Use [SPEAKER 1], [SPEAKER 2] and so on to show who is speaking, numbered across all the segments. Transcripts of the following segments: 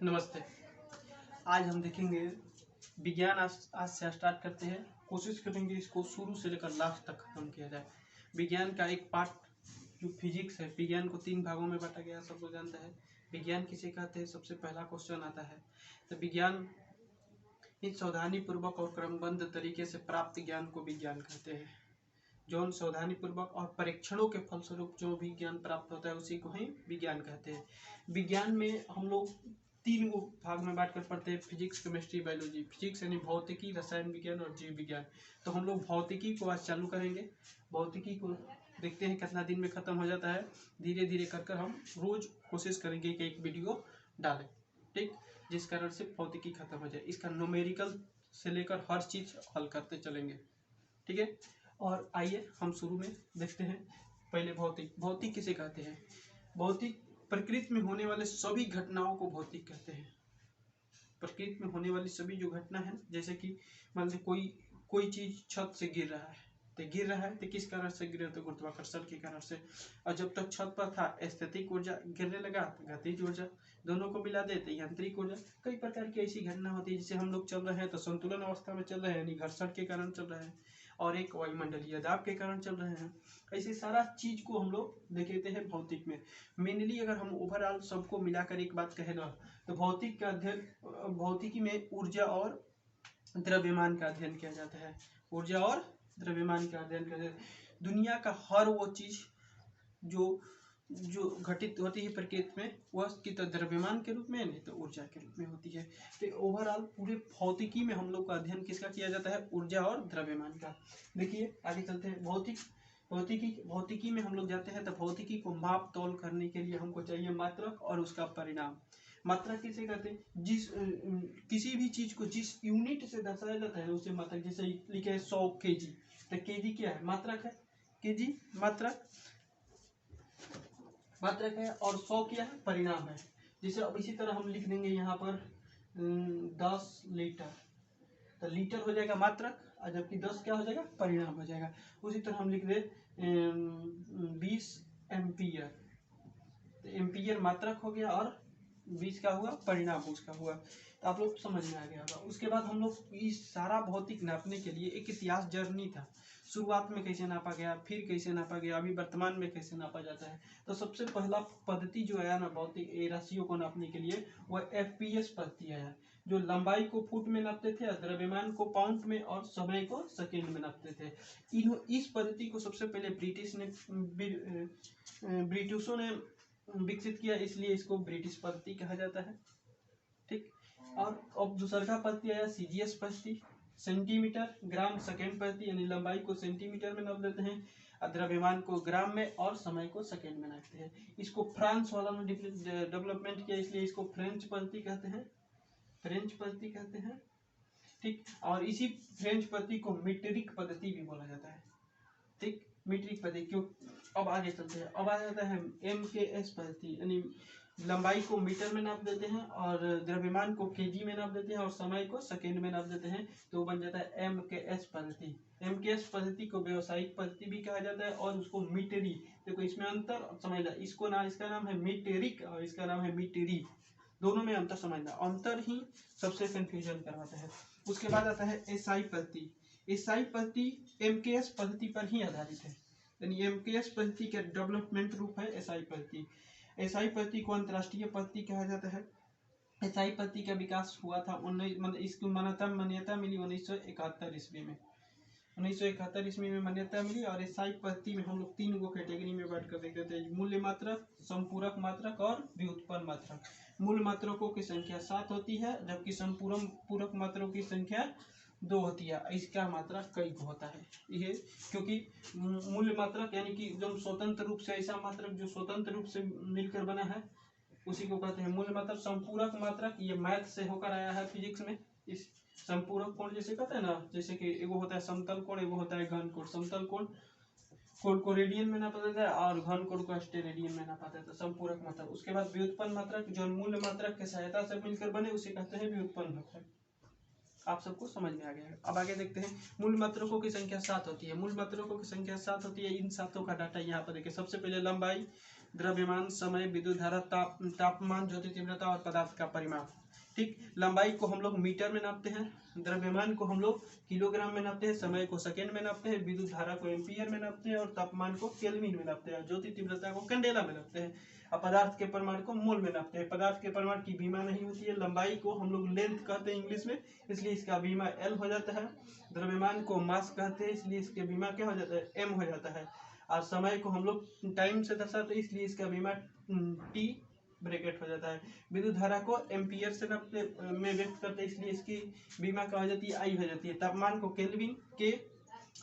[SPEAKER 1] नमस्ते। आज हम देखेंगे विज्ञान। आज से स्टार्ट करते हैं। कोशिश करेंगे इसको शुरू से लेकर लास्ट तक खत्म किया जाए। विज्ञान का एक पार्ट जो फिजिक्स है, विज्ञान को 3 भागों में बांटा गया, सब लोग जानते हैं। विज्ञान किसे कहते हैं, सबसे पहला क्वेश्चन आता है। तो विज्ञान इस सावधानी पूर्वक और क्रमबद्ध तरीके से प्राप्त ज्ञान को विज्ञान कहते हैं। जो सावधानी पूर्वक और परीक्षणों के फलस्वरूप जो भी ज्ञान प्राप्त होता है उसी को ही विज्ञान कहते हैं। विज्ञान में हम लोग 3 भाग में बांट कर पढ़ते हैं, फिजिक्स, केमिस्ट्री, बायोलॉजी। फिजिक्स यानी भौतिकी, रसायन विज्ञान और जीव विज्ञान। तो हम लोग भौतिकी को आज चालू करेंगे। भौतिकी को देखते हैं कितना दिन में खत्म हो जाता है। धीरे धीरे कर हम रोज कोशिश करेंगे कि एक वीडियो डालें, ठीक, जिस कारण से भौतिकी खत्म हो जाए। इसका न्यूमेरिकल से लेकर हर चीज हल करते चलेंगे, ठीक है। और आइए हम शुरू में देखते हैं। पहले भौतिक। भौतिक किसे कहते हैं? भौतिक प्रकृति में होने वाले सभी घटनाओं को भौतिक कहते हैं। प्रकृति में होने वाली सभी जो घटना है, जैसे कि मान लीजिए कोई चीज छत से गिर रहा है, तो किस कारण से गिर रहा है? तो गुरुत्वाकर्षण के कारण से। और जब तक छत पर था, स्थैतिक ऊर्जा, गिरने लगा तो गतिज ऊर्जा, दोनों को मिला देते यांत्रिक ऊर्जा। कई प्रकार की ऐसी घटना होती है जिसे हम लोग चल रहे हैं तो संतुलन अवस्था में चल रहे हैं, यानी घर्षण के कारण चल रहे हैं, और एक वायुमंडलीय दाब के कारण चल रहे हैं। ऐसे सारा चीज को हम लोग देखते हैं भौतिक में। मेनली अगर हम ओवरऑल सबको मिलाकर एक बात कहें ना, तो भौतिक का अध्ययन, भौतिकी में ऊर्जा और द्रव्यमान का अध्ययन किया जाता है। ऊर्जा और द्रव्यमान का अध्ययन करते हैं। दुनिया का हर वो चीज जो घटित होती है प्रकृति में, वह की तो द्रव्यमान के रूप में, नहीं तो ऊर्जा के रूप में होती है। तो ओवरऑल पूरे भौतिकी में हम लोग का अध्ययन किसका किया जाता है? ऊर्जा और द्रव्यमान का। देखिए आगे चलते हैं। भौतिकी में हम लोग जाते हैं तो भौतिकी को माप तौल करने के लिए हमको चाहिए मात्रक और उसका परिणाम। मात्रक किसे कहते हैं? किसी भी चीज को जिस यूनिट से दर्शाया जाता है उसे मात्रक। जैसे लिखे है 100 kg, तो kg क्या है? मात्रक है। kg मात्रक है और 100 क्या है? परिणाम है। जैसे अब इसी तरह हम लिख देंगे यहाँ पर 10 लीटर, तो लीटर हो जाएगा मात्रक, और जबकि 10 क्या हो जाएगा? परिणाम हो जाएगा। उसी तरह हम लिख दे 20 एम्पियर, तो एम्पियर मात्रक हो गया और 20 का हुआ परिणाम उसका हुआ। तो आप लोग समझ में आ गया होगा। उसके बाद हम लोग इस सारा भौतिक नापने के लिए एक इतिहास जर्नी था। शुरुआत में कैसे नापा गया, फिर कैसे नापा गया, अभी वर्तमान में कैसे नापा जाता है। तो सबसे पहला पद्धति जो आया ना भौतिक राशियों को नापने के लिए, वह FPS पद्धति आया, जो लंबाई को फुट में नापते थे, द्रव्यमान को पाउंड में और समय को सेकेंड में नापते थे। इस पद्धति को सबसे पहले ब्रिटिशों ने विकसित किया, इसलिए इसको ब्रिटिश पद्धति कहा जाता है, ठीक। और अब दूसरा पद्धति आया CGS पद्धति, सेंटीमीटर ग्राम सेकेंड पद्धति, यानी लंबाई को सेंटीमीटर में नाप देते हैं, द्रव्यमान को ग्राम में और समय को सेकेंड में नापते हैं। इसको फ्रांस वाला ने डेवलपमेंट किया, इसलिए इसको फ्रेंच पद्धति कहते हैं, फ्रेंच पद्धति कहते हैं, ठीक। और इसी फ्रेंच पद्धति को मीट्रिक पद्धति भी बोला जाता है, ठीक, मीट्रिक पद्धति। क्यों? अब आगे चलते हैं। अब आ जाता है MKS पद्धति, यानी लंबाई को मीटर में नाप देते हैं और द्रव्यमान को kg में नाप देते हैं और समय को सेकेंड में नाप देते हैं, तो बन जाता है MKS पद्धति। MKS पद्धति को व्यवसायिक पद्धति भी कहा जाता है और उसको मीटरी। देखो इसमें अंतर समझना, इसका नाम है मीटेरिक और इसका नाम है मीटरी, दोनों में अंतर समझना। अंतर ही सबसे कंफ्यूजन करवाता है। उसके बाद आता है SI पद्धति। SI पद्धति MKS पद्धति पर ही आधारित है, यानी MKS पद्धति का डेवलपमेंट रूप है SI पद्धति। SI पद्धति को अंतरराष्ट्रीय पद्धति कहा जाता है। SI पद्धति का विकास हुआ था इसकी मान्यता मिली 1971 ईस्वी में। 1971 ईस्वी में मान्यता मिली। और SI पद्धति में हम लोग 3 गो कैटेगरी में बांट कर देखते थे, मूल्य मात्रक, संपूरक मात्रक और व्युत्पन्न मात्रक। मूल मात्रकों की संख्या 7 होती है, जबकि संपूरक मात्रकों की संख्या 2 होती है। इसका मात्रक कई को होता है ये, क्योंकि मूल मात्रक यानी कि एकदम स्वतंत्र रूप से, ऐसा मात्रक जो स्वतंत्र रूप से मिलकर बना है उसी को कहते हैं मूल मात्रक। संपूरक मात्रक ये मैथ से होकर आया है फिजिक्स में। इस संपूरक कोण जैसे कहते हैं ना, जैसे कि एगो होता है समतल कोण, एगो होता है घन कोण। समतल कोण को रेडियन में नापा जाता है और घन कोण को स्टेरेडियन में नापा जाता है, संपूरक मात्रक। उसके बाद व्युत्पन्न मात्रक, जो मूल मात्रक की सहायता से मिलकर बने उसे कहते हैं व्युत्पन्न मात्रक। आप सबको समझ में आ गया है। अब आगे देखते हैं। मूल मात्रकों की संख्या 7 होती है। मूल मात्रकों की संख्या 7 होती है। इन सातों का डाटा यहाँ पर देखिए। सबसे पहले लंबाई, द्रव्यमान, समय, विद्युत धारा, तापमान, ज्योति तीव्रता और पदार्थ का परिमाप। ठीक, लंबाई को हम लोग मीटर में नापते हैं, द्रव्यमान को हम लोग किलोग्राम में नापते हैं, समय को सेकेंड में नापते हैं, विद्युत धारा को एम्पियर में नापते हैं और तापमान को केल्विन में नापते हैं, ज्योति तीव्रता को कैंडेला में नापते हैं और पदार्थ के परिमाण को मोल में नापते हैं। पदार्थ के परिमाण की बीमा नहीं होती है। लंबाई को हम लोग लेंथ कहते हैं इंग्लिश में, इसलिए इसका बीमा एल हो जाता है। द्रव्यमान को मास कहते हैं, इसलिए इसके बीमा क्या हो जाता है, एम हो जाता है। और समय को हम लोग टाइम से दर्शाते हैं, इसलिए इसका बीमा टी ब्रैकेट हो जाता है। विद्युत धारा को एम्पियर से नापते में व्यक्त करते हैं, इसलिए इसकी बीमा क्या हो जाती है, आई हो जाती है। तापमान को केल्विन के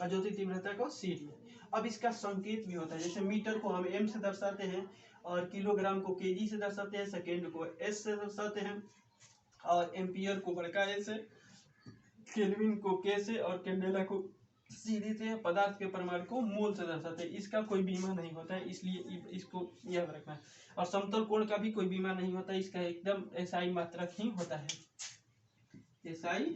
[SPEAKER 1] और ज्योति तीव्रता को सी डी। अब इसका संकेत भी होता है, जैसे मीटर को हम एम से दर्शाते हैं और किलोग्राम को केजी से दर्शाते हैं, सेकेंड को एस से दर्शाते हैं और एम्पियर को बड़का ए से, केल्विन को के से और कैंडेला को सी देते, पदार्थ के परिमाण को मोल से दर्शाते हैं। इसका कोई बीमा नहीं होता है, इसलिए इसको याद रखना है। और समतल कोण का भी कोई बीमा नहीं होता है, इसका एकदम एसआई मात्रक ही होता है, एसआई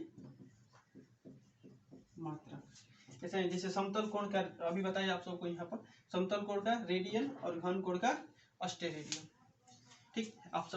[SPEAKER 1] मात्रक। ऐसा जैसे समतल कोण का अभी बताया आप सबको, यहाँ पर समतल कोण का रेडियन और घन कोण का अस्टेरेडियन। ठीक, आप सब